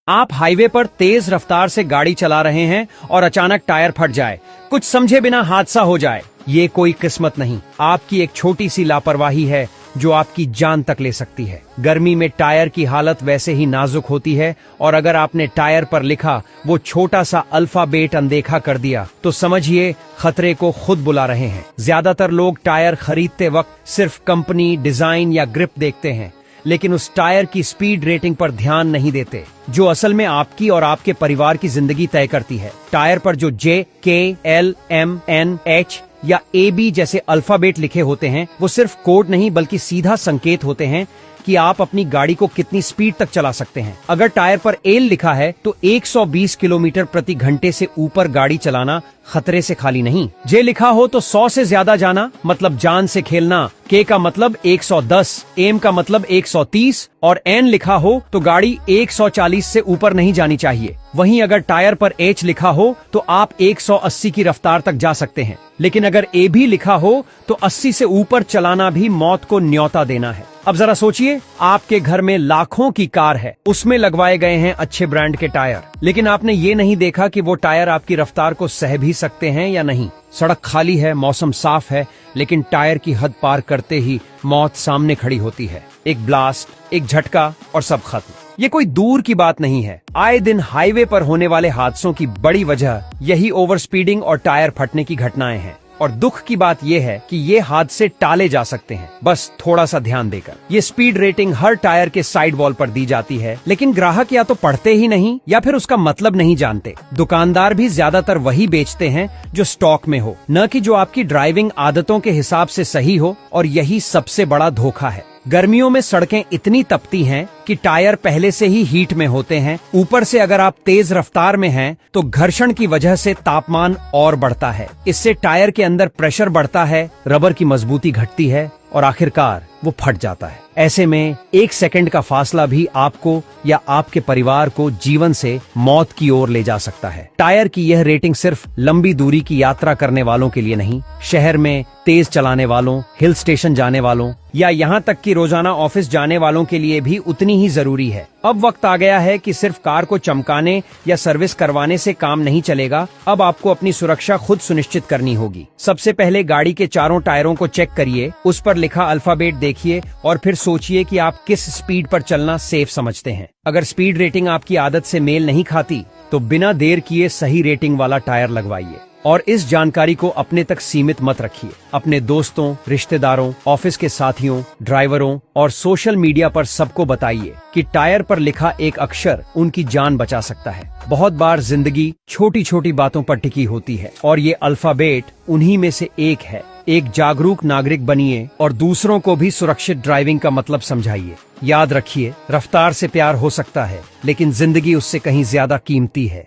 आप हाईवे पर तेज रफ्तार से गाड़ी चला रहे हैं और अचानक टायर फट जाए, कुछ समझे बिना हादसा हो जाए। ये कोई किस्मत नहीं, आपकी एक छोटी सी लापरवाही है जो आपकी जान तक ले सकती है। गर्मी में टायर की हालत वैसे ही नाजुक होती है और अगर आपने टायर पर लिखा वो छोटा सा अल्फाबेट अनदेखा कर दिया तो समझिए खतरे को खुद बुला रहे हैं। ज्यादातर लोग टायर खरीदते वक्त सिर्फ कंपनी, डिजाइन या ग्रिप देखते हैं, लेकिन उस टायर की स्पीड रेटिंग पर ध्यान नहीं देते, जो असल में आपकी और आपके परिवार की जिंदगी तय करती है। टायर पर जो J, K, L, M, N, H या AB जैसे अल्फाबेट लिखे होते हैं वो सिर्फ कोड नहीं बल्कि सीधा संकेत होते हैं कि आप अपनी गाड़ी को कितनी स्पीड तक चला सकते हैं। अगर टायर पर एल लिखा है तो 120 किलोमीटर प्रति घंटे से ऊपर गाड़ी चलाना खतरे से खाली नहीं। जे लिखा हो तो 100 से ज्यादा जाना मतलब जान से खेलना। के का मतलब 110, एम का मतलब 130 और एन लिखा हो तो गाड़ी 140 से ऊपर नहीं जानी चाहिए। वहीं अगर टायर पर एच लिखा हो तो आप 180 की रफ्तार तक जा सकते हैं, लेकिन अगर ए भी लिखा हो तो 80 से ऊपर चलाना भी मौत को न्योता देना है। अब जरा सोचिए, आपके घर में लाखों की कार है, उसमें लगवाए गए हैं अच्छे ब्रांड के टायर, लेकिन आपने ये नहीं देखा कि वो टायर आपकी रफ्तार को सह भी सकते हैं या नहीं। सड़क खाली है, मौसम साफ है, लेकिन टायर की हद पार करते ही मौत सामने खड़ी होती है। एक ब्लास्ट, एक झटका और सब खत्म। ये कोई दूर की बात नहीं है। आए दिन हाईवे पर होने वाले हादसों की बड़ी वजह यही ओवर स्पीडिंग और टायर फटने की घटनाएं हैं। और दुख की बात यह है कि ये हादसे टाले जा सकते हैं, बस थोड़ा सा ध्यान देकर। ये स्पीड रेटिंग हर टायर के साइड वॉल पर दी जाती है, लेकिन ग्राहक या तो पढ़ते ही नहीं या फिर उसका मतलब नहीं जानते। दुकानदार भी ज्यादातर वही बेचते हैं जो स्टॉक में हो, न कि जो आपकी ड्राइविंग आदतों के हिसाब से सही हो, और यही सबसे बड़ा धोखा है। गर्मियों में सड़कें इतनी तपती हैं कि टायर पहले से ही हीट में होते हैं। ऊपर से अगर आप तेज रफ्तार में हैं तो घर्षण की वजह से तापमान और बढ़ता है। इससे टायर के अंदर प्रेशर बढ़ता है, रबर की मजबूती घटती है और आखिरकार वो फट जाता है। ऐसे में 1 सेकंड का फासला भी आपको या आपके परिवार को जीवन से मौत की ओर ले जा सकता है। टायर की यह रेटिंग सिर्फ लंबी दूरी की यात्रा करने वालों के लिए नहीं, शहर में तेज चलाने वालों, हिल स्टेशन जाने वालों या यहाँ तक कि रोजाना ऑफिस जाने वालों के लिए भी उतनी ही जरूरी है। अब वक्त आ गया है कि सिर्फ कार को चमकाने या सर्विस करवाने से काम नहीं चलेगा। अब आपको अपनी सुरक्षा खुद सुनिश्चित करनी होगी। सबसे पहले गाड़ी के चारों टायरों को चेक करिए, उस पर लिखा अल्फाबेट देखिए और फिर सोचिए कि आप किस स्पीड पर चलना सेफ समझते हैं। अगर स्पीड रेटिंग आपकी आदत से मेल नहीं खाती तो बिना देर किए सही रेटिंग वाला टायर लगवाइए। और इस जानकारी को अपने तक सीमित मत रखिए। अपने दोस्तों, रिश्तेदारों, ऑफिस के साथियों, ड्राइवरों और सोशल मीडिया पर सबको बताइए कि टायर पर लिखा एक अक्षर उनकी जान बचा सकता है। बहुत बार जिंदगी छोटी छोटी बातों पर टिकी होती है और ये अल्फाबेट उन्हीं में से एक है। एक जागरूक नागरिक बनिए और दूसरों को भी सुरक्षित ड्राइविंग का मतलब समझाइए। याद रखिए, रफ्तार से प्यार हो सकता है, लेकिन जिंदगी उससे कहीं ज्यादा कीमती है।